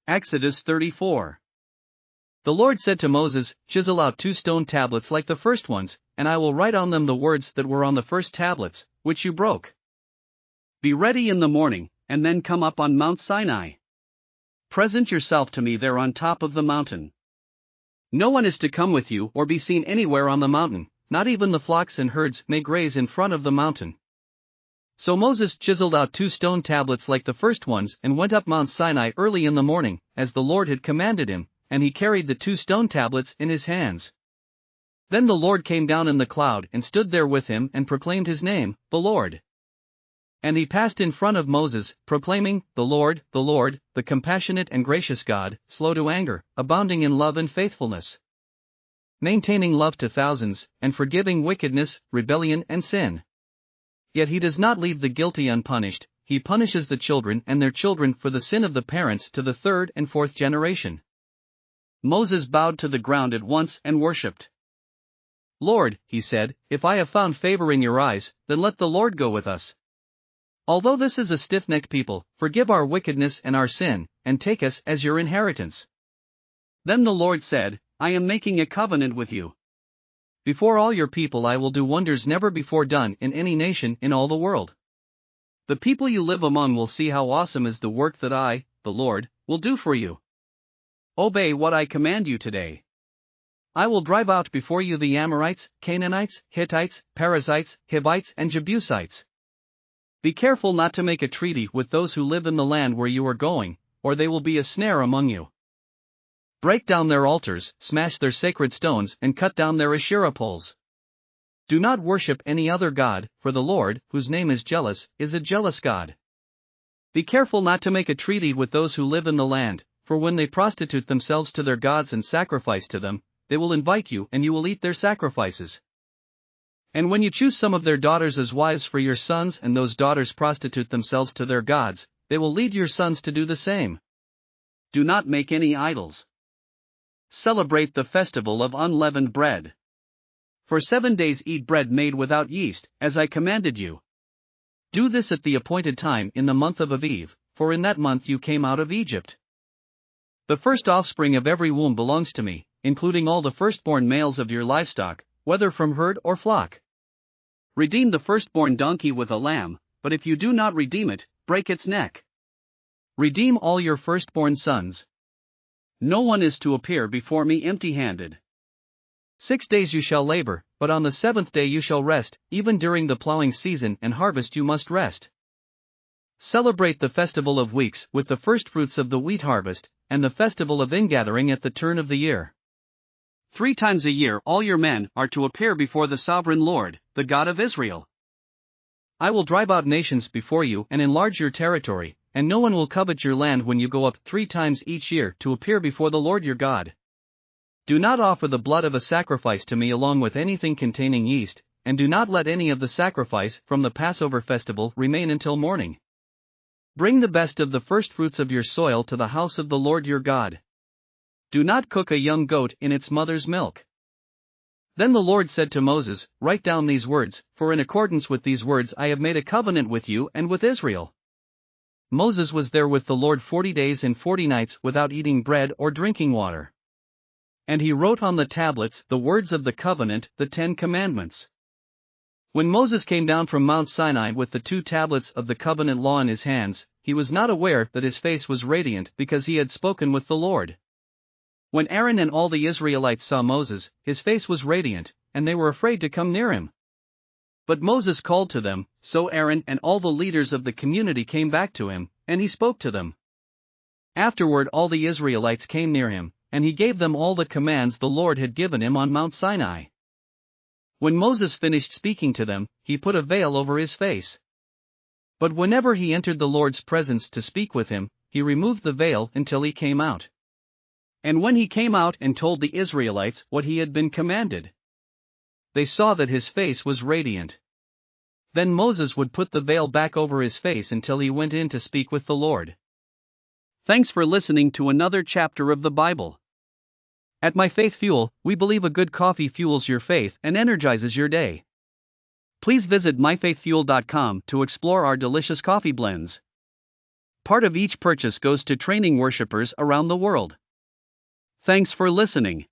Exodus 34. The Lord said to Moses, "Chisel out 2 stone tablets like the first ones, and I will write on them the words that were on the first tablets, which you broke. Be ready in the morning, and then come up on Mount Sinai. Present yourself to me there on top of the mountain. No one is to come with you or be seen anywhere on the mountain, not even the flocks and herds may graze in front of the mountain." So Moses chiseled out 2 stone tablets like the first ones and went up Mount Sinai early in the morning, as the Lord had commanded him, and he carried the 2 stone tablets in his hands. Then the Lord came down in the cloud and stood there with him and proclaimed his name, the Lord. And he passed in front of Moses, proclaiming, the Lord, the compassionate and gracious God, slow to anger, abounding in love and faithfulness, maintaining love to thousands, and forgiving wickedness, rebellion and sin. Yet he does not leave the guilty unpunished, he punishes the children and their children for the sin of the parents to the 3rd and 4th generation. Moses bowed to the ground at once and worshipped. "Lord," he said, "if I have found favor in your eyes, then let the Lord go with us. Although this is a stiff-necked people, forgive our wickedness and our sin, and take us as your inheritance." Then the Lord said, "I am making a covenant with you. Before all your people I will do wonders never before done in any nation in all the world. The people you live among will see how awesome is the work that I, the Lord, will do for you. Obey what I command you today. I will drive out before you the Amorites, Canaanites, Hittites, Perizzites, Hivites and Jebusites. Be careful not to make a treaty with those who live in the land where you are going, or they will be a snare among you. Break down their altars, smash their sacred stones and cut down their Asherah poles. Do not worship any other god, for the Lord, whose name is jealous, is a jealous God. Be careful not to make a treaty with those who live in the land, for when they prostitute themselves to their gods and sacrifice to them, they will invite you and you will eat their sacrifices. And when you choose some of their daughters as wives for your sons and those daughters prostitute themselves to their gods, they will lead your sons to do the same. Do not make any idols. Celebrate the festival of unleavened bread. For 7 days eat bread made without yeast, as I commanded you. Do this at the appointed time in the month of Aviv, for in that month you came out of Egypt. The first offspring of every womb belongs to me, including all the firstborn males of your livestock, whether from herd or flock. Redeem the firstborn donkey with a lamb, but if you do not redeem it, break its neck. Redeem all your firstborn sons. No one is to appear before me empty-handed. 6 days you shall labor, but on the 7th day you shall rest, even during the plowing season and harvest you must rest. Celebrate the festival of weeks with the firstfruits of the wheat harvest, and the festival of ingathering at the turn of the year. 3 times a year all your men are to appear before the sovereign Lord, the God of Israel. I will drive out nations before you and enlarge your territory, and no one will covet your land when you go up 3 times each year to appear before the Lord your God. Do not offer the blood of a sacrifice to me along with anything containing yeast, and do not let any of the sacrifice from the Passover festival remain until morning. Bring the best of the firstfruits of your soil to the house of the Lord your God. Do not cook a young goat in its mother's milk. Then the Lord said to Moses, "Write down these words, for in accordance with these words I have made a covenant with you and with Israel." Moses was there with the Lord 40 days and 40 nights without eating bread or drinking water. And he wrote on the tablets the words of the covenant, the 10 commandments. When Moses came down from Mount Sinai with the 2 tablets of the covenant law in his hands, he was not aware that his face was radiant because he had spoken with the Lord. When Aaron and all the Israelites saw Moses, his face was radiant, and they were afraid to come near him. But Moses called to them, so Aaron and all the leaders of the community came back to him, and he spoke to them. Afterward all the Israelites came near him, and he gave them all the commands the Lord had given him on Mount Sinai. When Moses finished speaking to them, he put a veil over his face. But whenever he entered the Lord's presence to speak with him, he removed the veil until he came out. And when he came out and told the Israelites what he had been commanded, they saw that his face was radiant. Then Moses would put the veil back over his face until he went in to speak with the Lord. Thanks for listening to another chapter of the Bible. At My Faith Fuel, we believe a good coffee fuels your faith and energizes your day. Please visit myfaithfuel.com to explore our delicious coffee blends. Part of each purchase goes to training worshippers around the world. Thanks for listening.